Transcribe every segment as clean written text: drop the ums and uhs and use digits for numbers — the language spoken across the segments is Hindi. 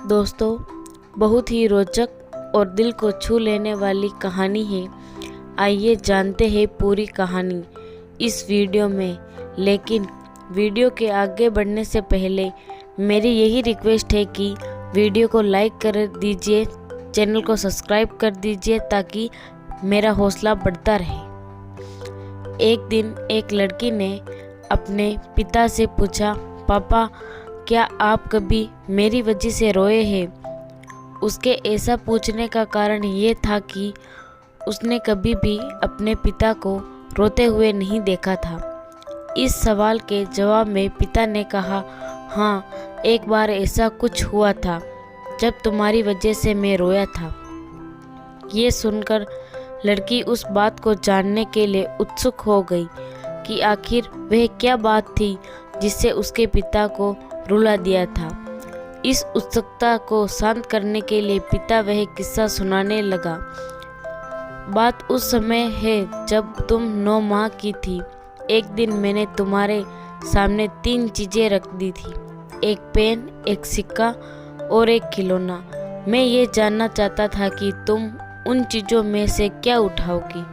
दोस्तों, बहुत ही रोचक और दिल को छू लेने वाली कहानी है। आइए जानते हैं पूरी कहानी इस वीडियो में। लेकिन वीडियो के आगे बढ़ने से पहले मेरी यही रिक्वेस्ट है कि वीडियो को लाइक कर दीजिए, चैनल को सब्सक्राइब कर दीजिए ताकि मेरा हौसला बढ़ता रहे। एक दिन एक लड़की ने अपने पिता से पूछा, पापा क्या आप कभी मेरी वजह से रोए हैं? उसके ऐसा पूछने का कारण ये था कि उसने कभी भी अपने पिता को रोते हुए नहीं देखा था। इस सवाल के जवाब में पिता ने कहा, हाँ, एक बार ऐसा कुछ हुआ था जब तुम्हारी वजह से मैं रोया था। ये सुनकर लड़की उस बात को जानने के लिए उत्सुक हो गई कि आखिर वह क्या बात थी जिससे उसके पिता को रुला दिया था। इस उत्सुकता को शांत करने के लिए पिता वह किस्सा सुनाने लगा। बात उस समय है जब तुम 9 माह की थी। एक दिन मैंने तुम्हारे सामने 3 चीजें रख दी थी, एक पेन, एक सिक्का और एक खिलौना। मैं ये जानना चाहता था कि तुम उन चीजों में से क्या उठाओगी।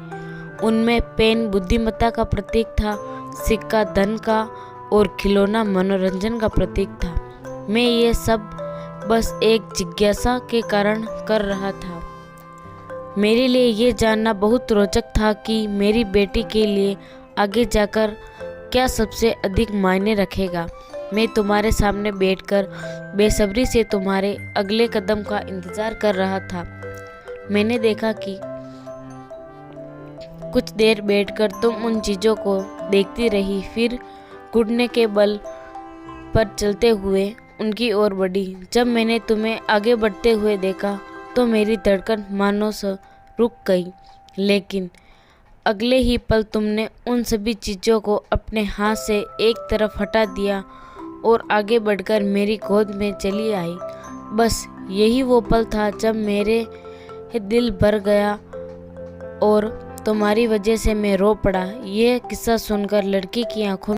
उनमें पेन बुद्धिमत्ता का प्रतीक था, सिक्का धन का और खिलौना मनोरंजन का प्रतीक था। मैं ये सब बस एक जिज्ञासा के कारण कर रहा था। मेरे लिए ये जानना बहुत रोचक था कि मेरी बेटी के लिए आगे जाकर क्या सबसे अधिक मायने रखेगा। मैं तुम्हारे सामने बैठकर बेसब्री से तुम्हारे अगले कदम का इंतजार कर रहा था। मैंने देखा कि कुछ देर बैठकर तुम उन चीज़ों को देखती रही, फिर घुटने के बल पर चलते हुए उनकी ओर बढ़ी। जब मैंने तुम्हें आगे बढ़ते हुए देखा तो मेरी धड़कन मानो सा रुक गई, लेकिन अगले ही पल तुमने उन सभी चीज़ों को अपने हाथ से एक तरफ हटा दिया और आगे बढ़कर मेरी गोद में चली आई। बस यही वो पल था जब मेरे दिल भर गया और तुम्हारी वजह से मैं रो पड़ा। यह किस्सा सुनकर लड़की की आंखों